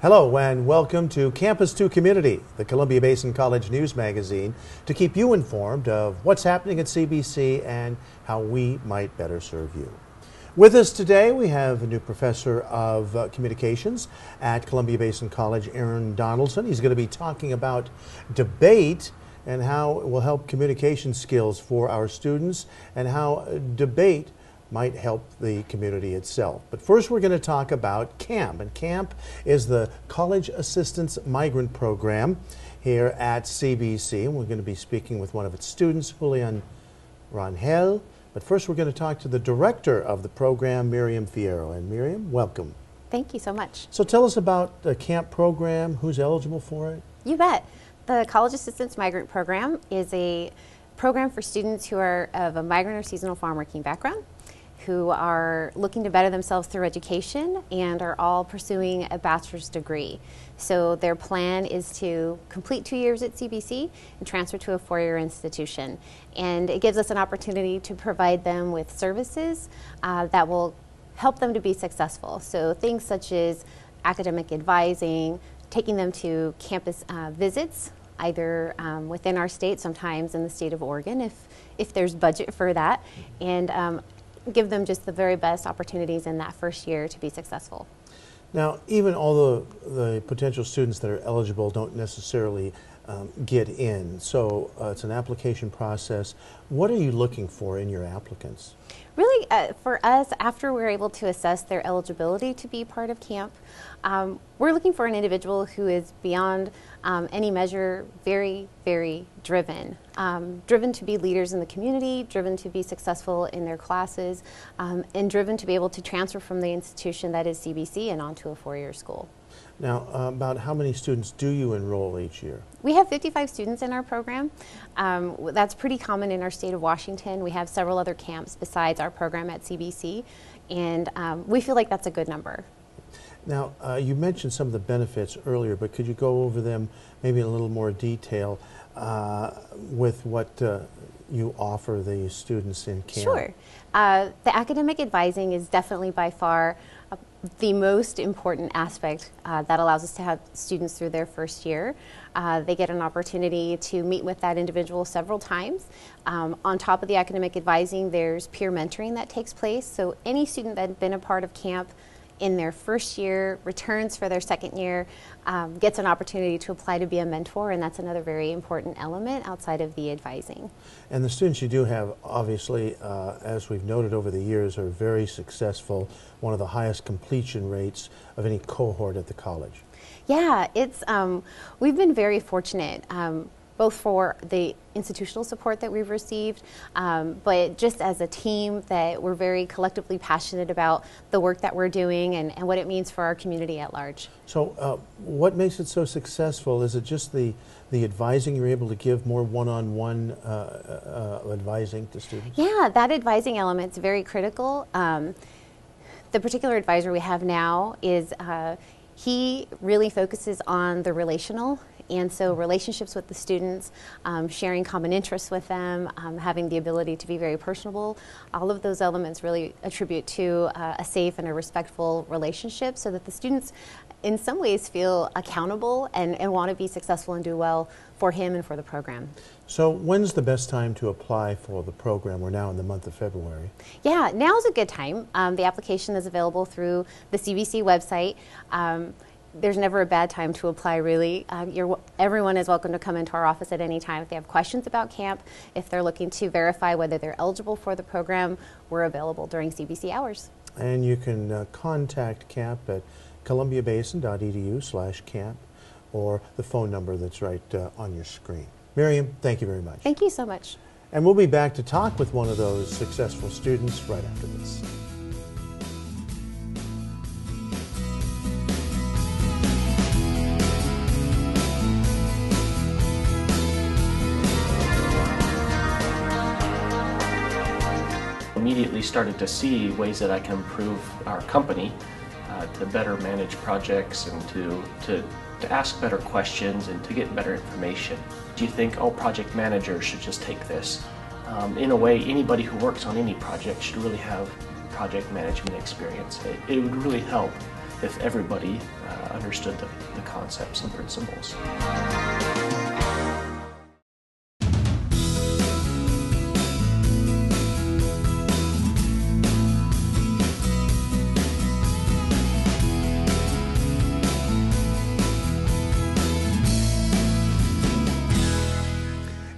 Hello and welcome to Campus to Community, the Columbia Basin College News Magazine, to keep you informed of what's happening at CBC and how we might better serve you. With us today, we have a new professor of communications at Columbia Basin College, Aaron Donaldson. He's going to be talking about debate and how it will help communication skills for our students and how debate might help the community itself. But first we're going to talk about CAMP, and CAMP is the College Assistance Migrant Program here at CBC, and we're going to be speaking with one of its students, Julian Rangel. But first we're going to talk to the director of the program, Miriam Fierro. And Miriam, welcome. Thank you so much. So tell us about the CAMP program, who's eligible for it? You bet. The College Assistance Migrant Program is a program for students who are of a migrant or seasonal farm working background, who are looking to better themselves through education and are all pursuing a bachelor's degree. So their plan is to complete 2 years at CBC and transfer to a four-year institution. And it gives us an opportunity to provide them with services that will help them to be successful. So things such as academic advising, taking them to campus visits, either within our state, sometimes in the state of Oregon, if there's budget for that, and give them just the very best opportunities in that first year to be successful. Now, even although the potential students that are eligible don't necessarily get in, so it's an application process. What are you looking for in your applicants? Really, for us, after we're able to assess their eligibility to be part of camp, we're looking for an individual who is beyond any measure very, very driven. Driven to be leaders in the community, driven to be successful in their classes, and driven to be able to transfer from the institution that is CBC and onto a four-year school. Now, about how many students do you enroll each year? We have 55 students in our program. That's pretty common in our state of Washington. We have several other camps besides our program at CBC, and we feel like that's a good number. Now, you mentioned some of the benefits earlier, but could you go over them maybe in a little more detail with what you offer the students in camp? Sure. The academic advising is definitely by far the most important aspect that allows us to have students through their first year. They get an opportunity to meet with that individual several times. On top of the academic advising, there's peer mentoring that takes place. So any student that had been a part of camp in their first year, returns for their second year, gets an opportunity to apply to be a mentor, and that's another very important element outside of the advising. And the students you do have, obviously, as we've noted over the years, are very successful, one of the highest completion rates of any cohort at the college. Yeah, it's, we've been very fortunate. Both for the institutional support that we've received, but just as a team that we're very collectively passionate about the work that we're doing and what it means for our community at large. So what makes it so successful? Is it just the advising? You're able to give more one-on-one advising to students? Yeah, that advising element's very critical. The particular advisor we have now is, he really focuses on the relational. And so relationships with the students, sharing common interests with them, having the ability to be very personable, all of those elements really attribute to a safe and a respectful relationship so that the students in some ways feel accountable and want to be successful and do well for him and for the program. So when's the best time to apply for the program? We're now in the month of February. Yeah, now's a good time. The application is available through the CBC website. There's never a bad time to apply, really. Everyone is welcome to come into our office at any time if they have questions about camp. If they're looking to verify whether they're eligible for the program, we're available during CBC hours. And you can contact camp at columbiabasin.edu/camp or the phone number that's right on your screen. Miriam, thank you very much. Thank you so much. And we'll be back to talk with one of those successful students right after this. Immediately started to see ways that I can improve our company to better manage projects and to ask better questions and to get better information. Do you think all project managers should just take this? In a way, anybody who works on any project should really have project management experience. It would really help if everybody understood the concepts and principles.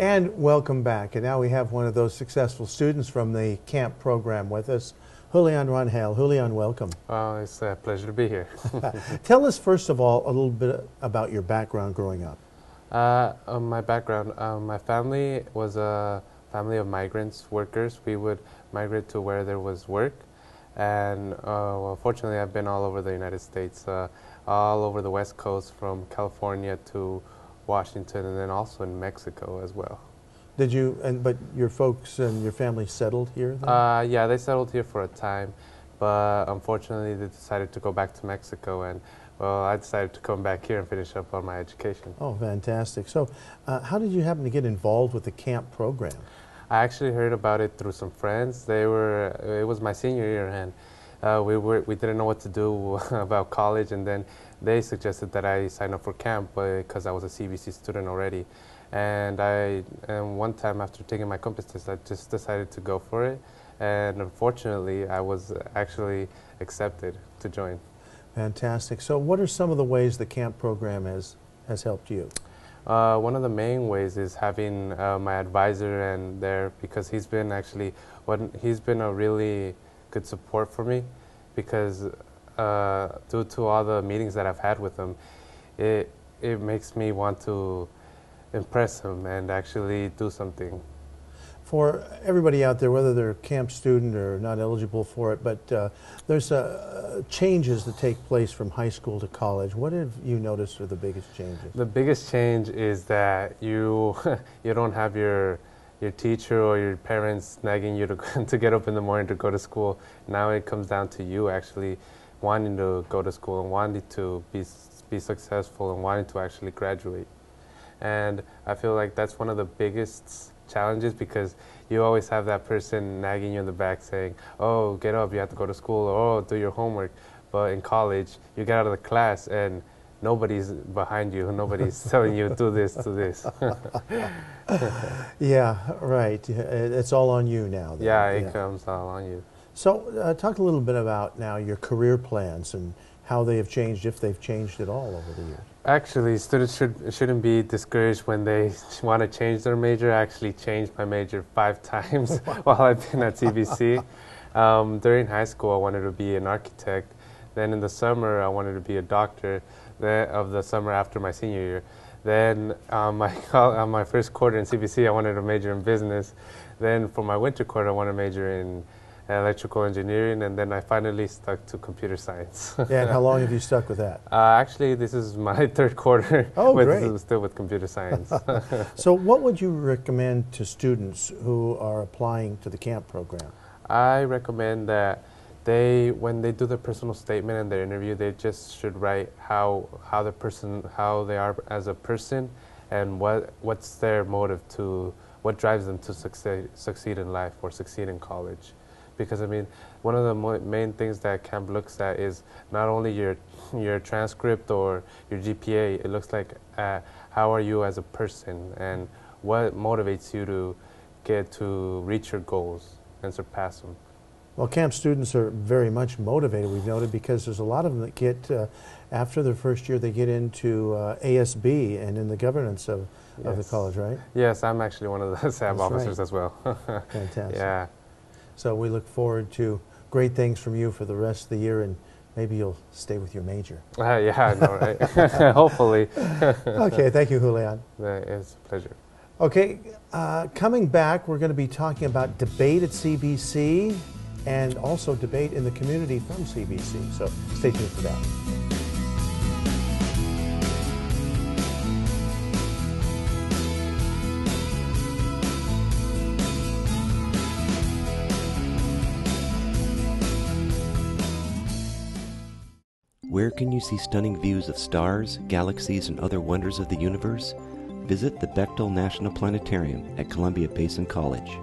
And welcome back. And now we have one of those successful students from the camp program with us, Julian Rangel. Julian, welcome. It's a pleasure to be here. Tell us, first of all, a little bit about your background growing up. My background, my family was a family of migrants, workers. We would migrate to where there was work. And well, fortunately, I've been all over the United States, all over the West Coast, from California to Washington, and then also in Mexico as well. Did you, but your folks and your family settled here then? Yeah, they settled here for a time, but unfortunately they decided to go back to Mexico, and well, I decided to come back here and finish up on my education. Oh, fantastic. So how did you happen to get involved with the camp program? I actually heard about it through some friends. It was my senior year, and we didn't know what to do about college, and then they suggested that I sign up for camp because I was a CBC student already. And one time after taking my compass test, I just decided to go for it. And unfortunately, I was actually accepted to join. Fantastic. So what are some of the ways the camp program has helped you? One of the main ways is having my advisor and there, because he's been a really good support for me, because due to all the meetings that I've had with him, it makes me want to impress him and actually do something. For everybody out there, whether they're a camp student or not eligible for it, but there's changes that take place from high school to college. What have you noticed are the biggest changes? The biggest change is that you don't have your teacher or your parents nagging you to get up in the morning to go to school. Now it comes down to you actually wanting to go to school and wanting to be successful and wanting to actually graduate. And I feel like that's one of the biggest challenges, because you always have that person nagging you in the back saying, oh, get up, you have to go to school, or oh, do your homework. But in college, you get out of the class and nobody's behind you, nobody's telling you, do this, do this. Yeah, right. It's all on you now. Then. Yeah, it comes all on you. So talk a little bit about now your career plans and how they have changed, if they've changed at all over the years. Actually, students shouldn't be discouraged when they want to change their major. I actually changed my major 5 times while I've been at CBC. During high school, I wanted to be an architect. Then in the summer, I wanted to be a doctor. Of the summer after my senior year. Then on my first quarter in CBC, I wanted to major in business. Then for my winter quarter, I wanted to major in electrical engineering, and then I finally stuck to computer science. Yeah, and how long have you stuck with that? Actually, this is my 3rd quarter. Oh, great. Still with computer science. So what would you recommend to students who are applying to the camp program? I recommend that when they do their personal statement in their interview, they just should write how they are as a person, and what's their motive what drives them to succeed in life or succeed in college. Because I mean, one of the main things that camp looks at is not only your transcript or your GPA. It looks like how are you as a person, and what motivates you to reach your goals and surpass them. Well, camp students are very much motivated, we've noted, because there's a lot of them that get, after their first year, they get into ASB and in the governance of the college, right? Yes, I'm actually one of the SAB officers as well. Fantastic. Yeah. So we look forward to great things from you for the rest of the year, and maybe you'll stay with your major. Yeah, I know, right? Hopefully. Okay, thank you, Julian. It's a pleasure. Okay, coming back, we're going to be talking about debate at CBC and also debate in the community from CBC. So stay tuned for that. Where can you see stunning views of stars, galaxies, and other wonders of the universe? Visit the Bechtel National Planetarium at Columbia Basin College.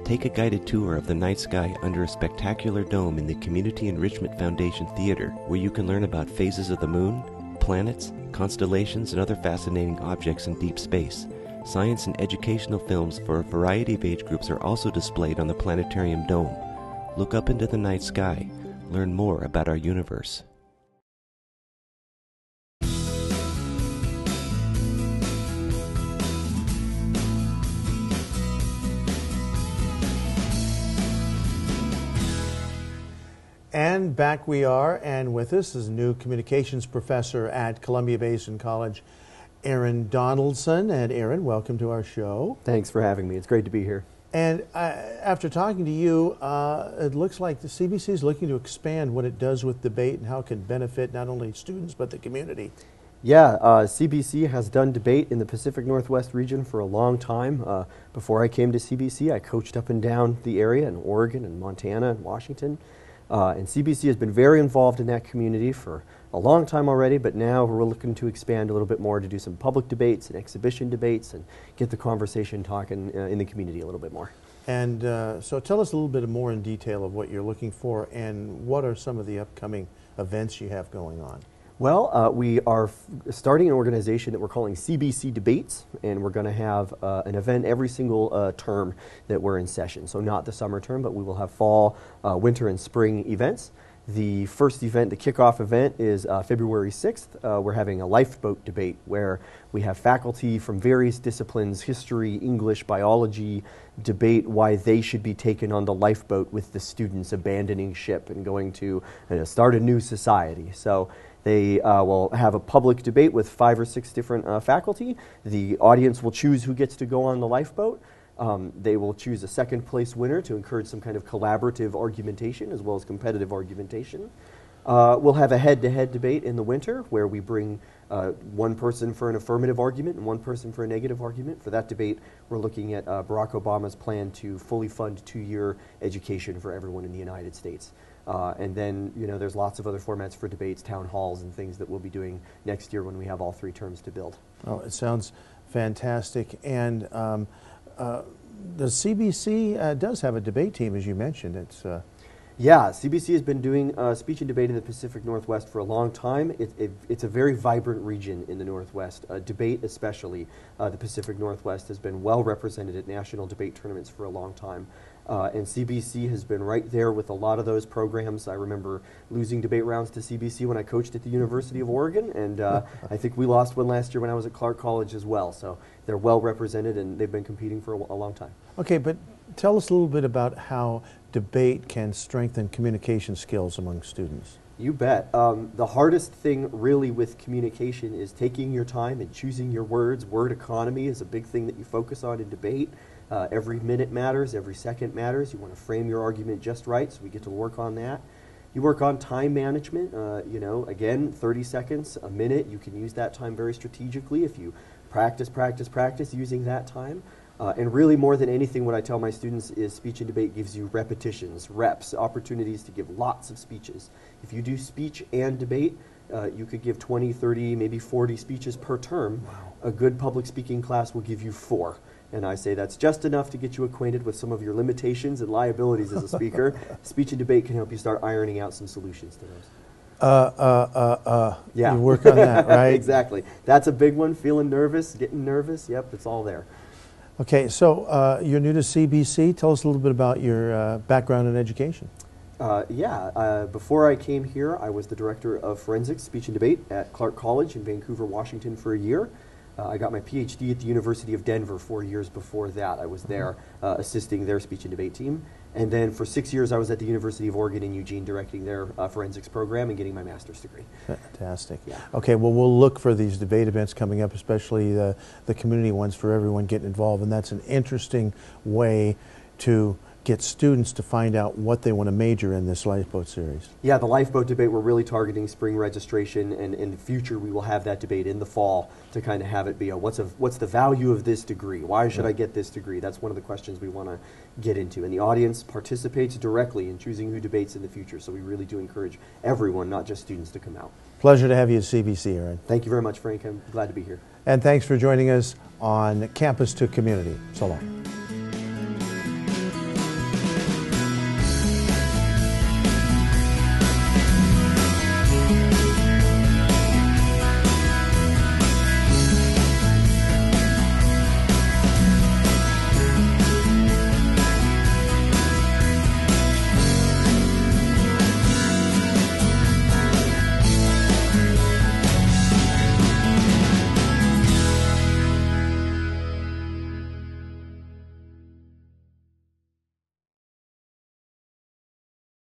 Take a guided tour of the night sky under a spectacular dome in the Community Enrichment Foundation Theater, where you can learn about phases of the moon, planets, constellations, and other fascinating objects in deep space. Science and educational films for a variety of age groups are also displayed on the planetarium dome. Look up into the night sky. Learn more about our universe. And back we are, and with us is new communications professor at Columbia Basin College, Aaron Donaldson. And Aaron, welcome to our show. Thanks for having me. It's great to be here. And after talking to you, it looks like the CBC is looking to expand what it does with debate and how it can benefit not only students but the community. Yeah, CBC has done debate in the Pacific Northwest region for a long time. Before I came to CBC, I coached up and down the area in Oregon and Montana and Washington. And CBC has been very involved in that community for a long time already, but now we're looking to expand a little bit more to do some public debates and exhibition debates and get the conversation talking in the community a little bit more. And so tell us a little bit more in detail of what you're looking for and what are some of the upcoming events you have going on. Well, we are starting an organization that we're calling CBC Debates, and we're going to have an event every single term that we're in session. So not the summer term, but we will have fall, winter, and spring events. The first event, the kickoff event, is February 6th. We're having a lifeboat debate where we have faculty from various disciplines, history, English, biology, debate why they should be taken on the lifeboat with the students abandoning ship and going to start a new society. So they will have a public debate with 5 or 6 different faculty. The audience will choose who gets to go on the lifeboat. They will choose a second place winner to encourage some kind of collaborative argumentation as well as competitive argumentation. We'll have a head-to-head debate in the winter where we bring one person for an affirmative argument and one person for a negative argument. For that debate, we're looking at Barack Obama's plan to fully fund 2-year education for everyone in the United States. And then, you know, there's lots of other formats for debates, town halls, and things that we'll be doing next year when we have all 3 terms to build. Oh, it sounds fantastic. And the CBC does have a debate team, as you mentioned. It's yeah, CBC has been doing speech and debate in the Pacific Northwest for a long time. It's a very vibrant region in the Northwest. Debate especially, the Pacific Northwest has been well represented at national debate tournaments for a long time. And CBC has been right there with a lot of those programs. I remember losing debate rounds to CBC when I coached at the University of Oregon, and I think we lost one last year when I was at Clark College as well. So they're well represented, and they've been competing for a long time. okay, but tell us a little bit about how debate can strengthen communication skills among students. You bet. The hardest thing really with communication is taking your time and choosing your words. Word economy is a big thing that you focus on in debate. Every minute matters, every second matters. You want to frame your argument just right, so we get to work on that. You work on time management. You know, again, 30 seconds, a minute. You can use that time very strategically if you practice using that time. And really, more than anything, what I tell my students is speech and debate gives you repetitions, reps, opportunities to give lots of speeches. If you do speech and debate, you could give 20, 30, maybe 40 speeches per term. Wow. A good public speaking class will give you 4. And I say that's just enough to get you acquainted with some of your limitations and liabilities as a speaker. Speech and debate can help you start ironing out some solutions to those. Yeah. You work on that, right? Exactly. That's a big one. Feeling nervous, getting nervous. Yep, it's all there. Okay, so you're new to CBC. Tell us a little bit about your background in education. Before I came here, I was the director of forensics, speech and debate at Clark College in Vancouver, Washington for a year. I got my PhD at the University of Denver 4 years before that. I was there assisting their speech and debate team. And then for 6 years, I was at the University of Oregon in Eugene directing their forensics program and getting my master's degree. Fantastic. Yeah. Okay, well, we'll look for these debate events coming up, especially the community ones for everyone getting involved. And that's an interesting way to get students to find out what they want to major in this lifeboat series. Yeah, the lifeboat debate, we're really targeting spring registration, and in the future we will have that debate in the fall to kind of have it be what's the value of this degree? Why should I get this degree? That's one of the questions we want to get into. And the audience participates directly in choosing who debates in the future, so we really do encourage everyone, not just students, to come out. Pleasure to have you at CBC, Aaron. Thank you very much, Frank. I'm glad to be here. And thanks for joining us on Campus to Community. So long.